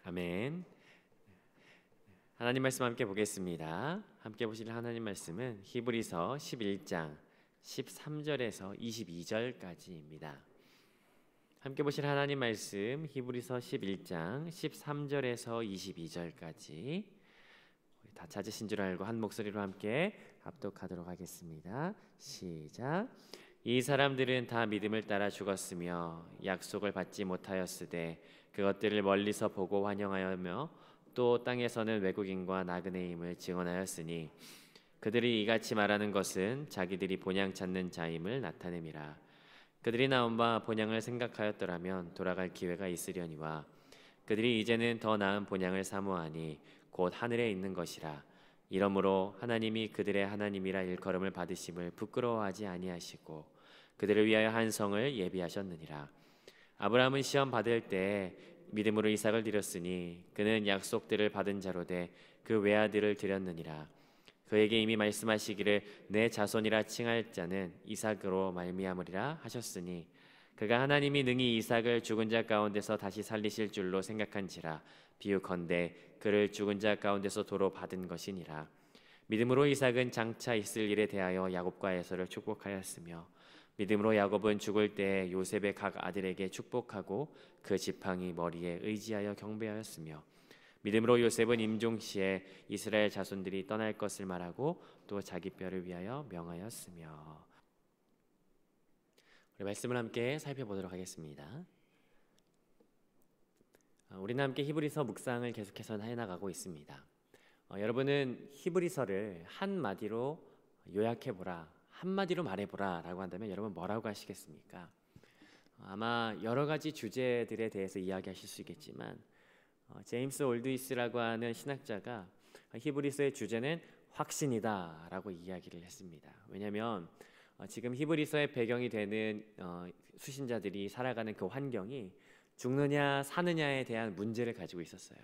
아멘. 하나님 말씀 함께 보겠습니다. 함께 보실 하나님 말씀은 히브리서 11장 13절에서 22절까지입니다. 함께 보실 하나님 말씀 히브리서 11장 13절에서 22절까지 다 찾으신 줄 알고 한 목소리로 함께 합독하도록 하겠습니다. 시작. 이 사람들은 다 믿음을 따라 죽었으며 약속을 받지 못하였으되 그것들을 멀리서 보고 환영하여며 또 땅에서는 외국인과 나그네의 힘을 증언하였으니 그들이 이같이 말하는 것은 자기들이 본향 찾는 자임을 나타냄이라. 그들이 나온 바 본향을 생각하였더라면 돌아갈 기회가 있으려니와 그들이 이제는 더 나은 본향을 사모하니 곧 하늘에 있는 것이라. 이러므로 하나님이 그들의 하나님이라 일컬음을 받으심을 부끄러워하지 아니하시고 그들을 위하여 한 성을 예비하셨느니라. 아브라함은 시험 받을 때 믿음으로 이삭을 드렸으니 그는 약속들을 받은 자로 돼 그 외아들을 드렸느니라. 그에게 이미 말씀하시기를 내 자손이라 칭할 자는 이삭으로 말미암으리라 하셨으니 그가 하나님이 능히 이삭을 죽은 자 가운데서 다시 살리실 줄로 생각한지라. 비유컨대 그를 죽은 자 가운데서 도로 받은 것이니라. 믿음으로 이삭은 장차 있을 일에 대하여 야곱과 에서를 축복하였으며 믿음으로 야곱은 죽을 때 요셉의 각 아들에게 축복하고 그 지팡이 머리에 의지하여 경배하였으며 믿음으로 요셉은 임종시에 이스라엘 자손들이 떠날 것을 말하고 또 자기 뼈를 위하여 명하였으며. 우리 말씀을 함께 살펴보도록 하겠습니다. 우리는 함께 히브리서 묵상을 계속해서 해나가고 있습니다. 여러분은 히브리서를 한마디로 요약해보라, 한마디로 말해보라 라고 한다면 여러분 뭐라고 하시겠습니까? 아마 여러 가지 주제들에 대해서 이야기하실 수 있겠지만 제임스 올드위스라고 하는 신학자가 히브리서의 주제는 확신이다 라고 이야기를 했습니다. 왜냐하면 지금 히브리서의 배경이 되는 수신자들이 살아가는 그 환경이 죽느냐 사느냐에 대한 문제를 가지고 있었어요.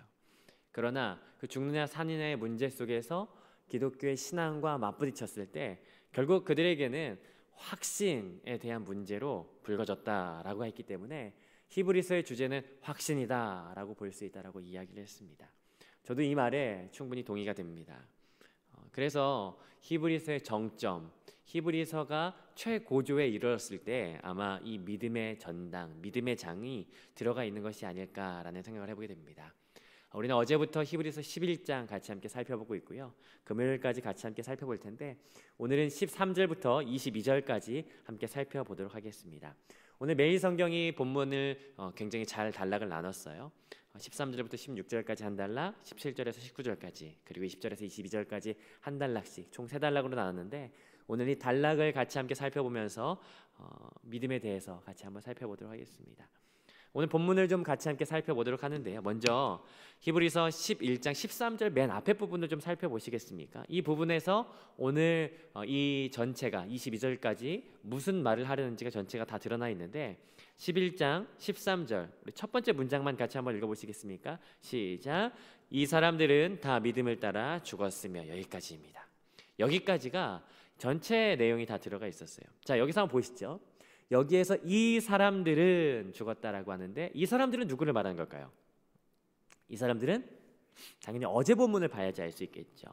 그러나 그 죽느냐 사느냐의 문제 속에서 기독교의 신앙과 맞부딪혔을 때 결국 그들에게는 확신에 대한 문제로 불거졌다라고 했기 때문에 히브리서의 주제는 확신이다라고 볼 수 있다라고 이야기를 했습니다. 저도 이 말에 충분히 동의가 됩니다. 그래서 히브리서의 정점, 히브리서가 최고조에 이르렀을 때 아마 이 믿음의 전당, 믿음의 장이 들어가 있는 것이 아닐까라는 생각을 해보게 됩니다. 우리는 어제부터 히브리서 11장 같이 함께 살펴보고 있고요. 금요일까지 같이 함께 살펴볼 텐데 오늘은 13절부터 22절까지 함께 살펴보도록 하겠습니다. 오늘 매일 성경이 본문을 굉장히 잘 단락을 나눴어요. 13절부터 16절까지 한 단락, 17절에서 19절까지, 그리고 20절에서 22절까지 한 단락씩 총 3단락으로 나눴는데 오늘 이 단락을 같이 함께 살펴보면서 믿음에 대해서 같이 한번 살펴보도록 하겠습니다. 오늘 본문을 좀 같이 함께 살펴보도록 하는데요. 먼저 히브리서 11장 13절 맨 앞에 부분을 좀 살펴보시겠습니까? 이 부분에서 오늘 이 전체가 22절까지 무슨 말을 하려는지가 전체가 다 드러나 있는데 11장 13절 우리 첫 번째 문장만 같이 한번 읽어보시겠습니까? 시작. 이 사람들은 다 믿음을 따라 죽었으며. 여기까지입니다. 여기까지가 전체 내용이 다 들어가 있었어요. 자, 여기서 한번 보시죠. 여기에서 이 사람들은 죽었다라고 하는데 이 사람들은 누구를 말하는 걸까요? 이 사람들은 당연히 어제 본문을 봐야지 알 수 있겠죠.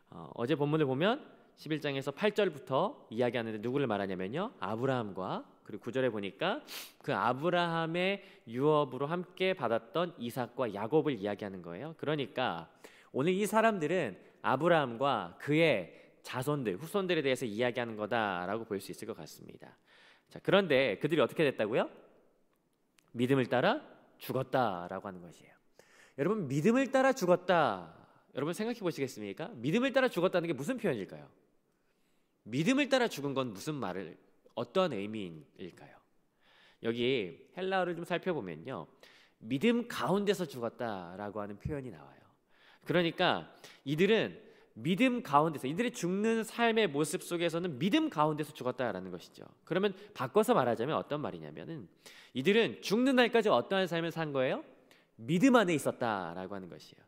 어제 본문을 보면 11장에서 8절부터 이야기하는데 누구를 말하냐면요, 아브라함과, 그리고 9절에 보니까 그 아브라함의 유업으로 함께 받았던 이삭과 야곱을 이야기하는 거예요. 그러니까 오늘 이 사람들은 아브라함과 그의 자손들, 후손들에 대해서 이야기하는 거다라고 볼 수 있을 것 같습니다. 자, 그런데 그들이 어떻게 됐다고요? 믿음을 따라 죽었다라고 하는 것이에요. 여러분, 믿음을 따라 죽었다. 여러분 생각해 보시겠습니까? 믿음을 따라 죽었다는 게 무슨 표현일까요? 믿음을 따라 죽은 건 무슨 말을, 어떠한 의미일까요? 여기 헬라어를 좀 살펴보면요, 믿음 가운데서 죽었다라고 하는 표현이 나와요. 그러니까 이들은 믿음 가운데서, 이들의 죽는 삶의 모습 속에서는 믿음 가운데서 죽었다라는 것이죠. 그러면 바꿔서 말하자면 어떤 말이냐면은 이들은 죽는 날까지 어떠한 삶을 산 거예요? 믿음 안에 있었다라고 하는 것이에요.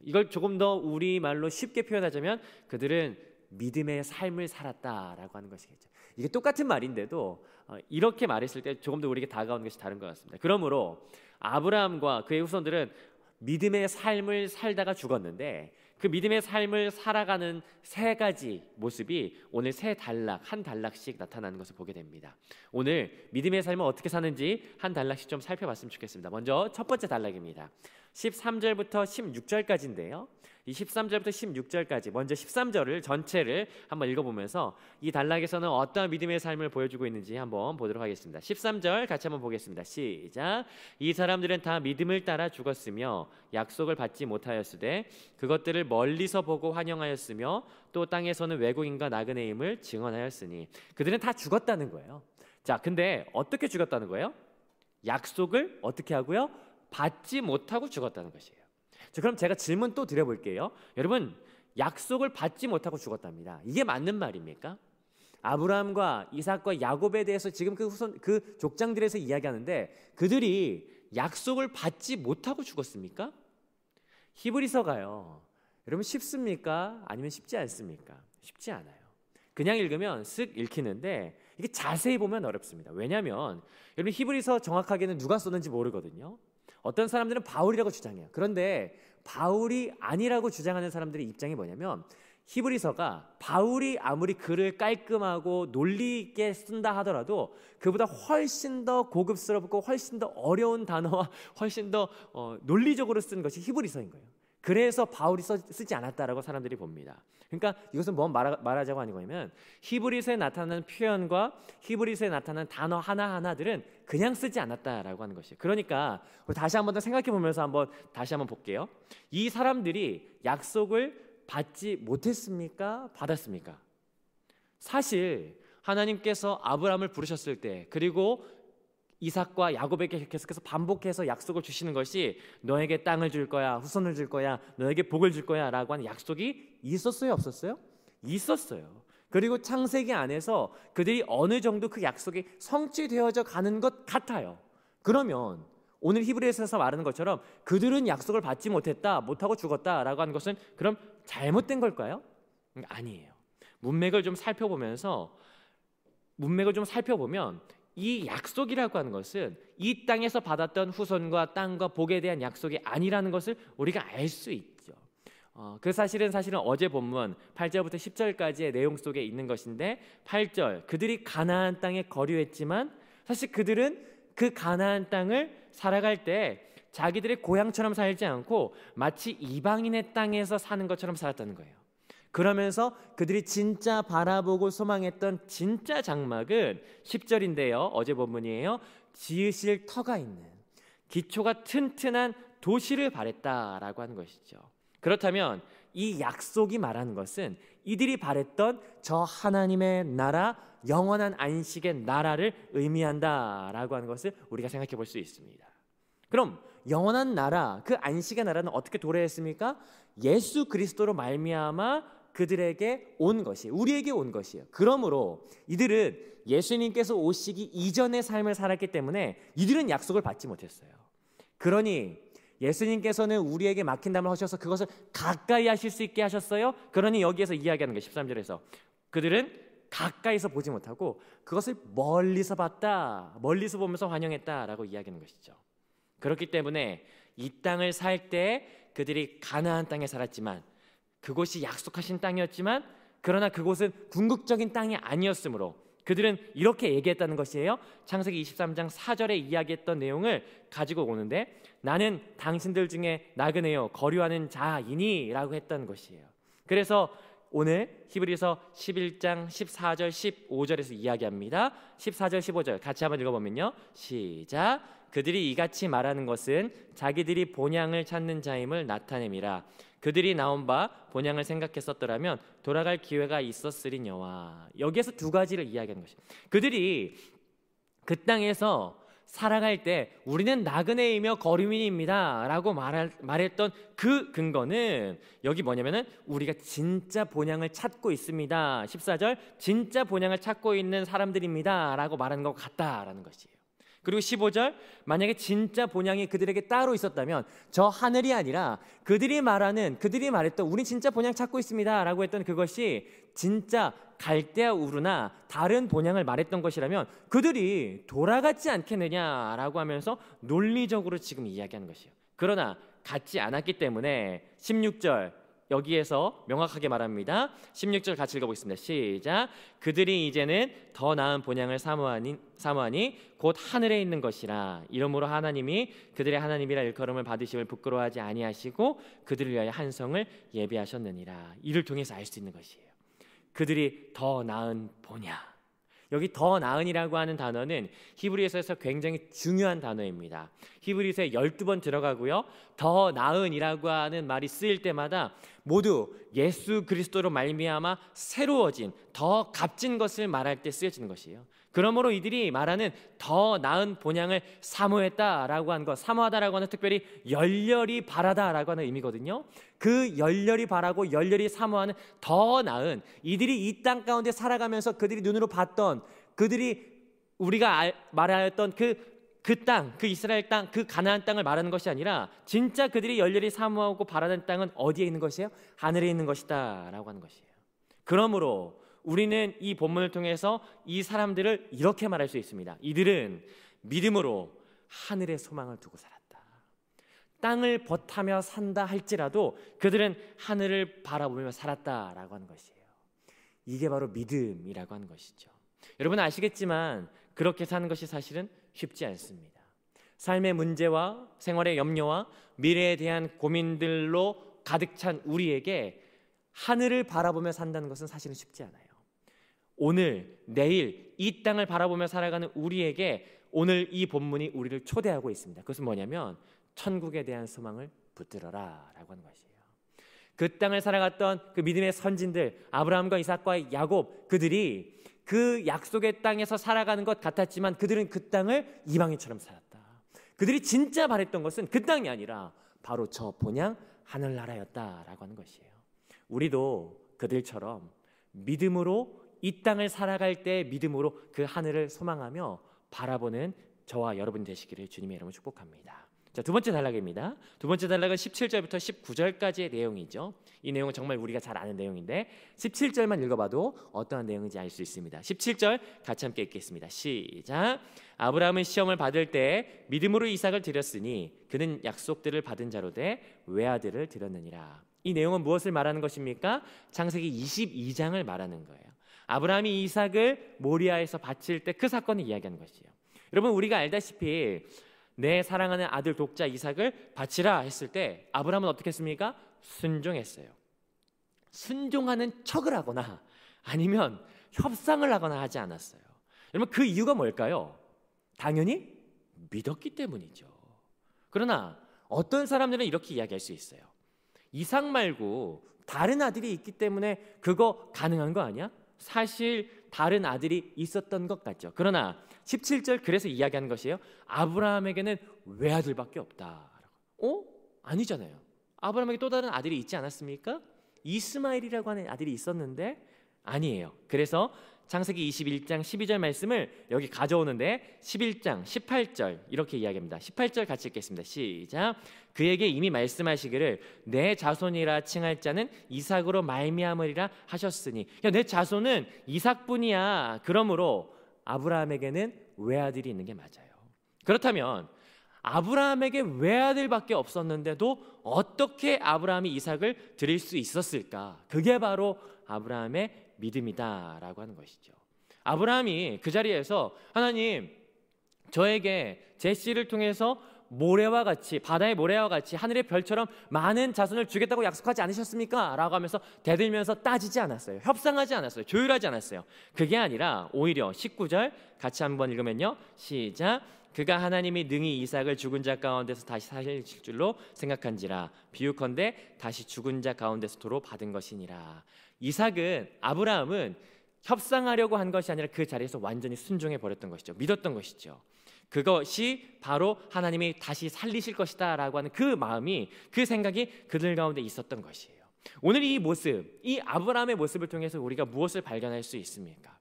이걸 조금 더 우리말로 쉽게 표현하자면 그들은 믿음의 삶을 살았다라고 하는 것이겠죠. 이게 똑같은 말인데도 이렇게 말했을 때 조금 더 우리에게 다가오는 것이 다른 것 같습니다. 그러므로 아브라함과 그의 후손들은 믿음의 삶을 살다가 죽었는데 그 믿음의 삶을 살아가는 세 가지 모습이 오늘 세 단락, 한 단락씩 나타나는 것을 보게 됩니다. 오늘 믿음의 삶을 어떻게 사는지 한 단락씩 좀 살펴봤으면 좋겠습니다. 먼저 첫 번째 단락입니다. 13절부터 16절까지인데요. 이 13절부터 16절까지 먼저 13절을 전체를 한번 읽어보면서 이 단락에서는 어떠한 믿음의 삶을 보여주고 있는지 한번 보도록 하겠습니다. 13절 같이 한번 보겠습니다. 시작. 이 사람들은 다 믿음을 따라 죽었으며 약속을 받지 못하였으되 그것들을 멀리서 보고 환영하였으며 또 땅에서는 외국인과 나그네임을 증언하였으니 그들은 다 죽었다는 거예요. 자, 근데 어떻게 죽었다는 거예요? 약속을 어떻게 하고요? 받지 못하고 죽었다는 것이에요. 자, 그럼 제가 질문 또 드려볼게요. 여러분, 약속을 받지 못하고 죽었답니다. 이게 맞는 말입니까? 아브라함과 이삭과 야곱에 대해서 지금 그 족장들에서 이야기하는데 그들이 약속을 받지 못하고 죽었습니까? 히브리서가요. 여러분 쉽습니까? 아니면 쉽지 않습니까? 쉽지 않아요. 그냥 읽으면 쓱 읽히는데 이게 자세히 보면 어렵습니다. 왜냐하면 여러분 히브리서 정확하게는 누가 썼는지 모르거든요. 어떤 사람들은 바울이라고 주장해요. 그런데 바울이 아니라고 주장하는 사람들의 입장이 뭐냐면 히브리서가 바울이 아무리 글을 깔끔하고 논리 있게 쓴다 하더라도 그보다 훨씬 더 고급스럽고 훨씬 더 어려운 단어와 훨씬 더 논리적으로 쓴 것이 히브리서인 거예요. 그래서 바울이 쓰지 않았다라고 사람들이 봅니다. 그러니까 이것은 뭐 말하자고 하는 거냐면 히브리서에 나타나는 표현과 히브리서에 나타나는 단어 하나하나들은 그냥 쓰지 않았다라고 하는 것이에요. 그러니까 우리 다시 한번 더 생각해 보면서 다시 한번 볼게요. 이 사람들이 약속을 받지 못했습니까? 받았습니까? 사실 하나님께서 아브라함을 부르셨을 때 그리고 이삭과 야곱에게 계속해서 반복해서 약속을 주시는 것이 너에게 땅을 줄 거야, 후손을 줄 거야, 너에게 복을 줄 거야 라고 하는 약속이 있었어요? 없었어요? 있었어요. 그리고 창세기 안에서 그들이 어느 정도 그 약속이 성취되어져 가는 것 같아요. 그러면 오늘 히브리서에서 말하는 것처럼 그들은 약속을 받지 못하고 죽었다라고 하는 것은 그럼 잘못된 걸까요? 아니에요. 문맥을 좀 살펴보면 이 약속이라고 하는 것은 이 땅에서 받았던 후손과 땅과 복에 대한 약속이 아니라는 것을 우리가 알 수 있죠. 그 사실은 어제 본문 8절부터 10절까지의 내용 속에 있는 것인데 8절 그들이 가나안 땅에 거류했지만 사실 그들은 그 가나안 땅을 살아갈 때 자기들의 고향처럼 살지 않고 마치 이방인의 땅에서 사는 것처럼 살았다는 거예요. 그러면서 그들이 진짜 바라보고 소망했던 진짜 장막은 10절인데요. 어제 본문이에요. 지으실 터가 있는 기초가 튼튼한 도시를 바랬다라고 하는 것이죠. 그렇다면 이 약속이 말하는 것은 이들이 바랬던 저 하나님의 나라, 영원한 안식의 나라를 의미한다라고 하는 것을 우리가 생각해 볼 수 있습니다. 그럼 영원한 나라, 그 안식의 나라는 어떻게 도래했습니까? 예수 그리스도로 말미암아 그들에게 온 것이, 우리에게 온 것이에요. 그러므로 이들은 예수님께서 오시기 이전의 삶을 살았기 때문에 이들은 약속을 받지 못했어요. 그러니 예수님께서는 우리에게 막힌담을 하셔서 그것을 가까이 하실 수 있게 하셨어요. 그러니 여기에서 이야기하는 게 13절에서 그들은 가까이서 보지 못하고 그것을 멀리서 봤다, 멀리서 보면서 환영했다라고 이야기하는 것이죠. 그렇기 때문에 이 땅을 살 때 그들이 가나안 땅에 살았지만 그곳이 약속하신 땅이었지만 그러나 그곳은 궁극적인 땅이 아니었으므로 그들은 이렇게 얘기했다는 것이에요. 창세기 23장 4절에 이야기했던 내용을 가지고 오는데 나는 당신들 중에 나그네요 거류하는 자이니 라고 했던 것이에요. 그래서 오늘 히브리서 11장 14절 15절에서 이야기합니다. 14절 15절 같이 한번 읽어보면요. 시작. 그들이 이같이 말하는 것은 자기들이 본향을 찾는 자임을 나타냄이라. 그들이 나온 바 본향을 생각했었더라면 돌아갈 기회가 있었으리녀와. 여기에서 두 가지를 이야기하는 것이에요. 그들이 그 땅에서 살아갈 때 우리는 나그네이며 거류민입니다 라고 말했던 그 근거는 여기 뭐냐면은 우리가 진짜 본향을 찾고 있습니다. 14절 진짜 본향을 찾고 있는 사람들입니다 라고 말하는 것 같다라는 것이에요. 그리고 15절, 만약에 진짜 본향이 그들에게 따로 있었다면 저 하늘이 아니라 그들이 말했던 우린 진짜 본향 찾고 있습니다 라고 했던 그것이 진짜 갈대아 우르나 다른 본향을 말했던 것이라면 그들이 돌아갔지 않겠느냐라고 하면서 논리적으로 지금 이야기하는 것이에요. 그러나 같지 않았기 때문에 16절 여기에서 명확하게 말합니다. 16절 같이 읽어보겠습니다. 시작. 그들이 이제는 더 나은 본향을 사모하니 곧 하늘에 있는 것이라. 이러므로 하나님이 그들의 하나님이라 일컬음을 받으심을 부끄러워하지 아니하시고 그들을 위하여 한 성을 예비하셨느니라. 이를 통해서 알 수 있는 것이에요. 그들이 더 나은 본향. 여기 더 나은이라고 하는 단어는 히브리서에서 굉장히 중요한 단어입니다. 히브리서에 12번 들어가고요. 더 나은이라고 하는 말이 쓰일 때마다 모두 예수 그리스도로 말미암아 새로워진 더 값진 것을 말할 때 쓰여지는 것이에요. 그러므로 이들이 말하는 더 나은 본향을 사모했다라고 하는 것, 사모하다라고 하는 특별히 열렬히 바라다라고 하는 의미거든요. 그 열렬히 바라고 열렬히 사모하는 더 나은, 이들이 이 땅 가운데 살아가면서 그들이 눈으로 봤던, 그들이 우리가 말하였던 그 땅, 그 이스라엘 땅, 그 가나안 땅을 말하는 것이 아니라 진짜 그들이 열렬히 사모하고 바라는 땅은 어디에 있는 것이에요? 하늘에 있는 것이다 라고 하는 것이에요. 그러므로 우리는 이 본문을 통해서 이 사람들을 이렇게 말할 수 있습니다. 이들은 믿음으로 하늘의 소망을 두고 살았다. 땅을 버타며 산다 할지라도 그들은 하늘을 바라보며 살았다라고 하는 것이에요. 이게 바로 믿음이라고 하는 것이죠. 여러분 아시겠지만 그렇게 사는 것이 사실은 쉽지 않습니다. 삶의 문제와 생활의 염려와 미래에 대한 고민들로 가득 찬 우리에게 하늘을 바라보며 산다는 것은 사실은 쉽지 않아요. 오늘, 내일 이 땅을 바라보며 살아가는 우리에게 오늘 이 본문이 우리를 초대하고 있습니다. 그것은 뭐냐면 천국에 대한 소망을 붙들어라 라고 하는 것이에요. 그 땅을 살아갔던 그 믿음의 선진들 아브라함과 이삭과 야곱, 그들이 그 약속의 땅에서 살아가는 것 같았지만 그들은 그 땅을 이방인처럼 살았다. 그들이 진짜 바랬던 것은 그 땅이 아니라 바로 저 본향 하늘나라였다라고 하는 것이에요. 우리도 그들처럼 믿음으로 이 땅을 살아갈 때 믿음으로 그 하늘을 소망하며 바라보는 저와 여러분 되시기를 주님의 이름으로 축복합니다. 자, 두 번째 단락입니다. 두 번째 단락은 17절부터 19절까지의 내용이죠. 이 내용은 정말 우리가 잘 아는 내용인데 17절만 읽어봐도 어떠한 내용인지 알 수 있습니다. 17절 같이 함께 읽겠습니다. 시작. 아브라함은 시험을 받을 때 믿음으로 이삭을 드렸으니 그는 약속들을 받은 자로 돼 외아들을 드렸느니라. 이 내용은 무엇을 말하는 것입니까? 창세기 22장을 말하는 거예요. 아브라함이 이삭을 모리아에서 바칠 때 그 사건을 이야기하는 것이에요. 여러분 우리가 알다시피 내 사랑하는 아들 독자 이삭을 바치라 했을 때 아브라함은 어떻게 했습니까? 순종했어요. 순종하는 척을 하거나 아니면 협상을 하거나 하지 않았어요. 여러분 그 이유가 뭘까요? 당연히 믿었기 때문이죠. 그러나 어떤 사람들은 이렇게 이야기할 수 있어요. 이삭 말고 다른 아들이 있기 때문에 그거 가능한 거 아니야? 사실 다른 아들이 있었던 것 같죠. 그러나 17절 그래서 이야기하는 것이에요. 아브라함에게는 외아들밖에 없다. 아니잖아요. 아브라함에게 또 다른 아들이 있지 않았습니까? 이스마엘이라고 하는 아들이 있었는데 아니에요. 그래서 창세기 21장 12절 말씀을 여기 가져오는데 11장 18절 이렇게 이야기합니다. 18절 같이 읽겠습니다. 시작. 그에게 이미 말씀하시기를 내 자손이라 칭할 자는 이삭으로 말미암으리라 하셨으니, 내 자손은 이삭뿐이야. 그러므로 아브라함에게는 외아들이 있는 게 맞아요. 그렇다면 아브라함에게 외아들밖에 없었는데도 어떻게 아브라함이 이삭을 드릴 수 있었을까? 그게 바로 아브라함의 믿음이다라고 하는 것이죠. 아브라함이 그 자리에서 하나님 저에게 제 씨를 통해서 모래와 같이, 바다의 모래와 같이 하늘의 별처럼 많은 자손을 주겠다고 약속하지 않으셨습니까? 라고 하면서 대들면서 따지지 않았어요. 협상하지 않았어요. 조율하지 않았어요. 그게 아니라 오히려 19절 같이 한번 읽으면요. 시작. 그가 하나님이 능히 이삭을 죽은 자 가운데서 다시 살릴 줄로 생각한지라 비유컨대 다시 죽은 자 가운데서 도로 받은 것이니라. 이삭은, 아브라함은 협상하려고 한 것이 아니라 그 자리에서 완전히 순종해 버렸던 것이죠. 믿었던 것이죠. 그것이 바로 하나님이 다시 살리실 것이다 라고 하는 그 마음이, 그 생각이 그들 가운데 있었던 것이에요. 오늘 이 모습, 이 아브라함의 모습을 통해서 우리가 무엇을 발견할 수 있습니까?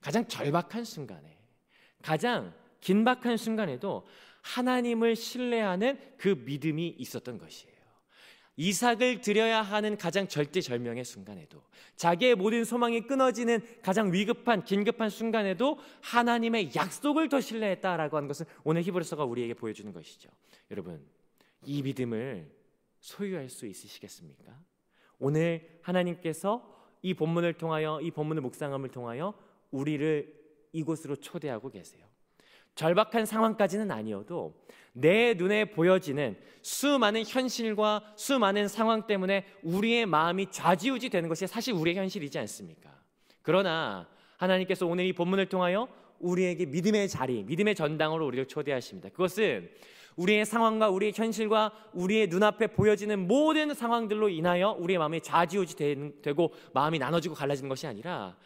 가장 절박한 순간에, 가장 긴박한 순간에도 하나님을 신뢰하는 그 믿음이 있었던 것이에요. 이삭을 드려야 하는 가장 절대절명의 순간에도, 자기의 모든 소망이 끊어지는 가장 위급한 긴급한 순간에도 하나님의 약속을 더 신뢰했다라고 하는 것을 오늘 히브리서가 우리에게 보여주는 것이죠. 여러분, 이 믿음을 소유할 수 있으시겠습니까? 오늘 하나님께서 이 본문을 통하여, 이 본문의 묵상함을 통하여 우리를 이곳으로 초대하고 계세요. 절박한 상황까지는 아니어도 내 눈에 보여지는 수많은 현실과 수많은 상황 때문에 우리의 마음이 좌지우지 되는 것이 사실 우리의 현실이지 않습니까? 그러나 하나님께서 오늘 이 본문을 통하여 우리에게 믿음의 자리, 믿음의 전당으로 우리를 초대하십니다. 그것은 우리의 상황과 우리의 현실과 우리의 눈앞에 보여지는 모든 상황들로 인하여 우리의 마음이 좌지우지 되고 마음이 나눠지고 갈라지는 것이 아니라,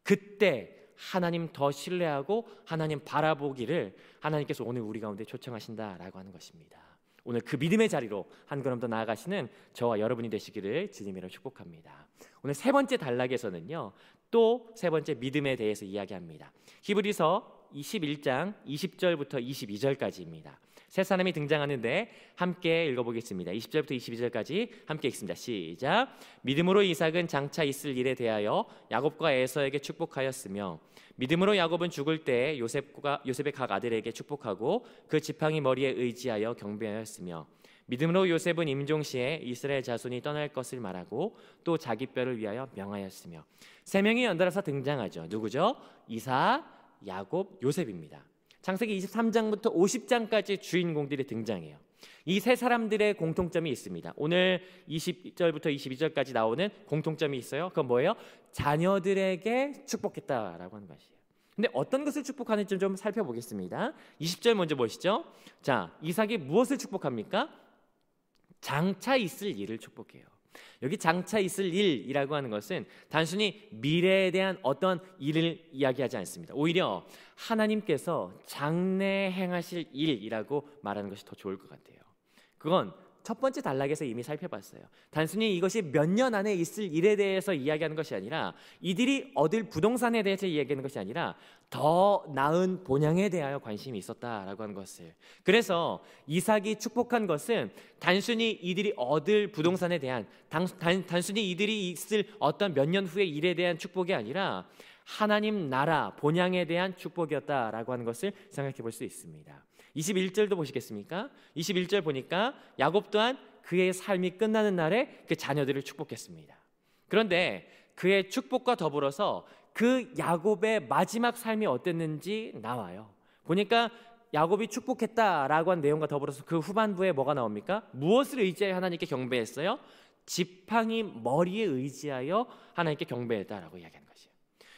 그때 하나님 더 신뢰하고 하나님 바라보기를 하나님께서 오늘 우리 가운데 초청하신다라고 하는 것입니다. 오늘 그 믿음의 자리로 한 걸음 더 나아가시는 저와 여러분이 되시기를 주님으로 축복합니다. 오늘 세 번째 단락에서는요, 또 세 번째 믿음에 대해서 이야기합니다. 히브리서 21장 20절부터 22절까지입니다. 세 사람이 등장하는데 함께 읽어보겠습니다. 20절부터 22절까지 함께 읽습니다. 시작. 믿음으로 이삭은 장차 있을 일에 대하여 야곱과 에서에게 축복하였으며, 믿음으로 야곱은 죽을 때 요셉의 각 아들에게 축복하고 그 지팡이 머리에 의지하여 경배하였으며, 믿음으로 요셉은 임종시에 이스라엘 자손이 떠날 것을 말하고 또 자기 뼈를 위하여 명하였으며. 세 명이 연달아서 등장하죠. 누구죠? 이삭, 야곱, 요셉입니다. 창세기 23장부터 50장까지 주인공들이 등장해요. 이 세 사람들의 공통점이 있습니다. 오늘 20절부터 22절까지 나오는 공통점이 있어요. 그건 뭐예요? 자녀들에게 축복했다라고 하는 것이에요. 근데 어떤 것을 축복하는지 좀 살펴보겠습니다. 20절 먼저 보시죠. 자, 이삭이 무엇을 축복합니까? 장차 있을 일을 축복해요. 여기 장차 있을 일이라고 하는 것은 단순히 미래에 대한 어떤 일을 이야기하지 않습니다. 오히려 하나님께서 장래 행하실 일이라고 말하는 것이 더 좋을 것 같아요. 그건 첫 번째 단락에서 이미 살펴봤어요. 단순히 이것이 몇 년 안에 있을 일에 대해서 이야기하는 것이 아니라, 이들이 얻을 부동산에 대해서 이야기하는 것이 아니라 더 나은 본향에 대하여 관심이 있었다라고 하는 것을. 그래서 이삭이 축복한 것은 단순히 이들이 얻을 부동산에 대한, 단순히 이들이 있을 어떤 몇 년 후의 일에 대한 축복이 아니라 하나님 나라 본향에 대한 축복이었다라고 하는 것을 생각해 볼 수 있습니다. 21절도 보시겠습니까? 21절 보니까 야곱 또한 그의 삶이 끝나는 날에 그 자녀들을 축복했습니다. 그런데 그의 축복과 더불어서 그 야곱의 마지막 삶이 어땠는지 나와요. 보니까 야곱이 축복했다라고 한 내용과 더불어서 그 후반부에 뭐가 나옵니까? 무엇을 의지하여 하나님께 경배했어요? 지팡이 머리에 의지하여 하나님께 경배했다라고 이야기하는 것이에요.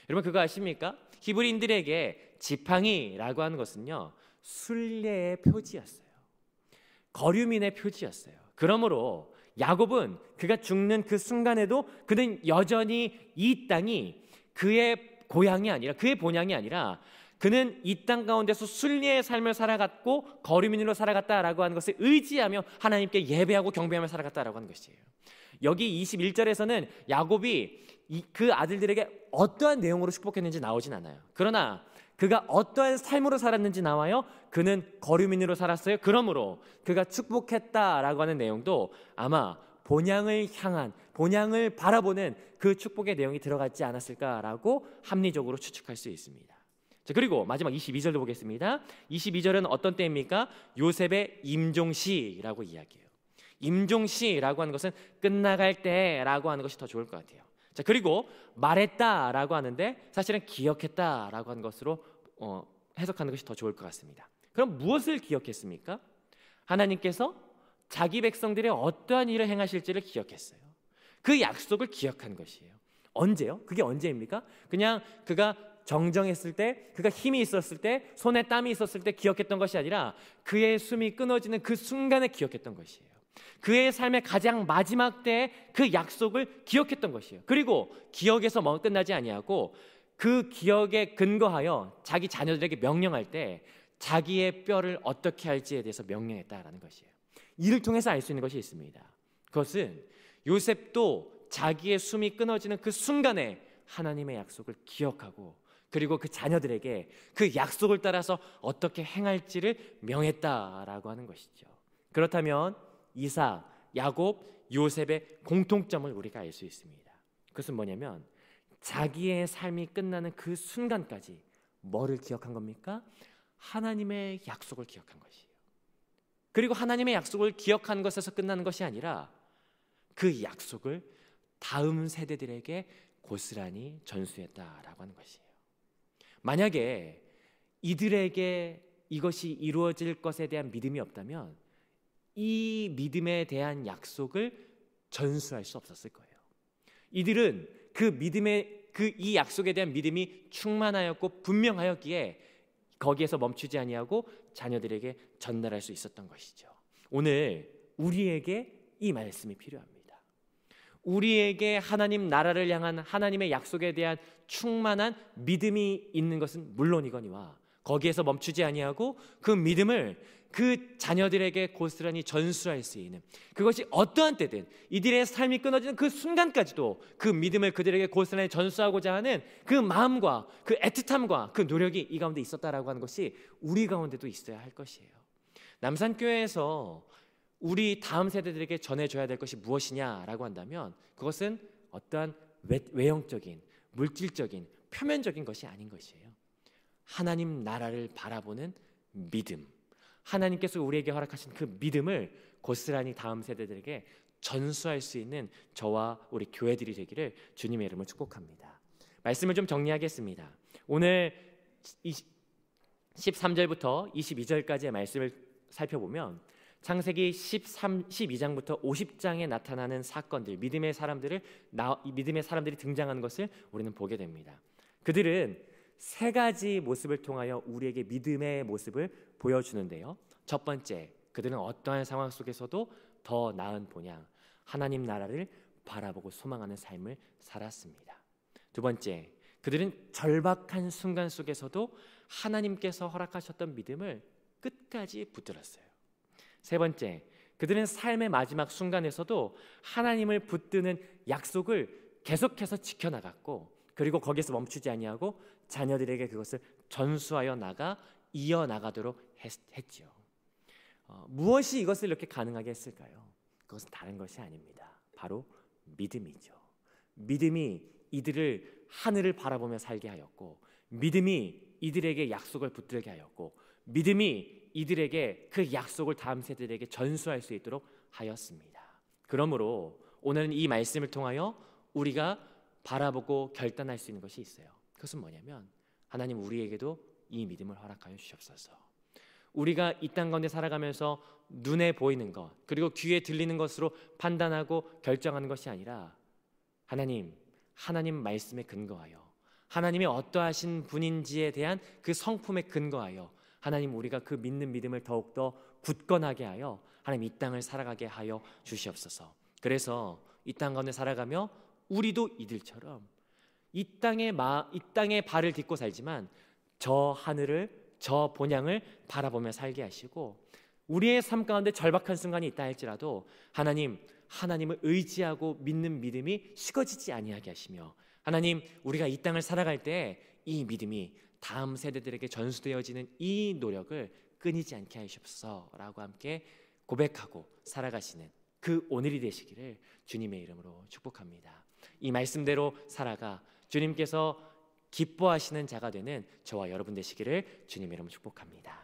여러분, 그거 아십니까? 히브리인들에게 지팡이라고 하는 것은요, 순례의 표지였어요. 거류민의 표지였어요. 그러므로 야곱은 그가 죽는 그 순간에도 그는 여전히 이 땅이 그의 고향이 아니라, 그의 본향이 아니라, 그는 이 땅 가운데서 순례의 삶을 살아갔고 거류민으로 살아갔다라고 하는 것을 의지하며 하나님께 예배하고 경배하며 살아갔다라고 하는 것이에요. 여기 21절에서는 야곱이 그 아들들에게 어떠한 내용으로 축복했는지 나오진 않아요. 그러나 그가 어떠한 삶으로 살았는지 나와요. 그는 거류민으로 살았어요. 그러므로 그가 축복했다라고 하는 내용도 아마 본향을 향한, 본향을 바라보는 그 축복의 내용이 들어갔지 않았을까라고 합리적으로 추측할 수 있습니다. 자, 그리고 마지막 22절도 보겠습니다. 22절은 어떤 때입니까? 요셉의 임종시라고 이야기해요. 임종시라고 하는 것은 끝나갈 때라고 하는 것이 더 좋을 것 같아요. 자, 그리고 말했다라고 하는데 사실은 기억했다라고 하는 것으로 해석하는 것이 더 좋을 것 같습니다. 그럼 무엇을 기억했습니까? 하나님께서 자기 백성들의 어떠한 일을 행하실지를 기억했어요. 그 약속을 기억한 것이에요. 언제요? 그게 언제입니까? 그냥 그가 정정했을 때, 그가 힘이 있었을 때, 손에 땀이 있었을 때 기억했던 것이 아니라 그의 숨이 끊어지는 그 순간에 기억했던 것이에요. 그의 삶의 가장 마지막 때에 그 약속을 기억했던 것이에요. 그리고 기억에서 끝나지 아니하고 그 기억에 근거하여 자기 자녀들에게 명령할 때 자기의 뼈를 어떻게 할지에 대해서 명령했다라는 것이에요. 이를 통해서 알 수 있는 것이 있습니다. 그것은 요셉도 자기의 숨이 끊어지는 그 순간에 하나님의 약속을 기억하고 그리고 그 자녀들에게 그 약속을 따라서 어떻게 행할지를 명했다라고 하는 것이죠. 그렇다면 이삭, 야곱, 요셉의 공통점을 우리가 알 수 있습니다. 그것은 뭐냐면 자기의 삶이 끝나는 그 순간까지 뭐를 기억한 겁니까? 하나님의 약속을 기억한 것이에요. 그리고 하나님의 약속을 기억한 것에서 끝나는 것이 아니라 그 약속을 다음 세대들에게 고스란히 전수했다라고 하는 것이에요. 만약에 이들에게 이것이 이루어질 것에 대한 믿음이 없다면 이 믿음에 대한 약속을 전수할 수 없었을 거예요. 이들은 이 약속에 대한 믿음이 충만하였고 분명하였기에 거기에서 멈추지 아니하고 자녀들에게 전달할 수 있었던 것이죠. 오늘 우리에게 이 말씀이 필요합니다. 우리에게 하나님 나라를 향한 하나님의 약속에 대한 충만한 믿음이 있는 것은 물론이거니와 거기에서 멈추지 아니하고 그 믿음을 그 자녀들에게 고스란히 전수할 수 있는, 그것이 어떠한 때든 이들의 삶이 끊어지는 그 순간까지도 그 믿음을 그들에게 고스란히 전수하고자 하는 그 마음과 그 애틋함과 그 노력이 이 가운데 있었다라고 하는 것이 우리 가운데도 있어야 할 것이에요. 남산교회에서 우리 다음 세대들에게 전해줘야 될 것이 무엇이냐라고 한다면 그것은 어떠한 외형적인, 물질적인, 표면적인 것이 아닌 것이에요. 하나님 나라를 바라보는 믿음, 하나님께서 우리에게 허락하신 그 믿음을 고스란히 다음 세대들에게 전수할 수 있는 저와 우리 교회들이 되기를 주님의 이름으로 축복합니다. 말씀을 좀 정리하겠습니다. 오늘 13절부터 22절까지의 말씀을 살펴보면 창세기 12장부터 50장에 나타나는 사건들, 믿음의 사람들이 등장하는 것을 우리는 보게 됩니다. 그들은 세 가지 모습을 통하여 우리에게 믿음의 모습을 보여주는데요. 첫 번째, 그들은 어떠한 상황 속에서도 더 나은 본향, 하나님 나라를 바라보고 소망하는 삶을 살았습니다. 두 번째, 그들은 절박한 순간 속에서도 하나님께서 허락하셨던 믿음을 끝까지 붙들었어요. 세 번째, 그들은 삶의 마지막 순간에서도 하나님을 붙드는 약속을 계속해서 지켜나갔고, 그리고 거기서 멈추지 아니하고 자녀들에게 그것을 전수하여 이어나가도록 했지요. 무엇이 이것을 이렇게 가능하게 했을까요? 그것은 다른 것이 아닙니다. 바로 믿음이죠. 믿음이 이들을 하늘을 바라보며 살게 하였고, 믿음이 이들에게 약속을 붙들게 하였고, 믿음이 이들에게 그 약속을 다음 세대들에게 전수할 수 있도록 하였습니다. 그러므로 오늘은 이 말씀을 통하여 우리가 바라보고 결단할 수 있는 것이 있어요. 그것은 뭐냐면 하나님 우리에게도 이 믿음을 허락하여 주시옵소서. 우리가 이 땅 가운데 살아가면서 눈에 보이는 것 그리고 귀에 들리는 것으로 판단하고 결정하는 것이 아니라 하나님 말씀에 근거하여 하나님이 어떠하신 분인지에 대한 그 성품에 근거하여 하나님 우리가 그 믿는 믿음을 더욱더 굳건하게 하여 하나님 이 땅을 살아가게 하여 주시옵소서. 그래서 이 땅 가운데 살아가며 우리도 이들처럼 이 땅에 발을 딛고 살지만 저 하늘을, 저 본향을 바라보며 살게 하시고, 우리의 삶 가운데 절박한 순간이 있다 할지라도 하나님을 의지하고 믿는 믿음이 식어지지 아니하게 하시며, 하나님 우리가 이 땅을 살아갈 때 이 믿음이 다음 세대들에게 전수되어지는 이 노력을 끊이지 않게 하시옵소서라고 함께 고백하고 살아가시는 그 오늘이 되시기를 주님의 이름으로 축복합니다. 이 말씀대로 살아가 주님께서 기뻐하시는 자가 되는 저와 여러분 되시기를 주님의 이름으로 축복합니다.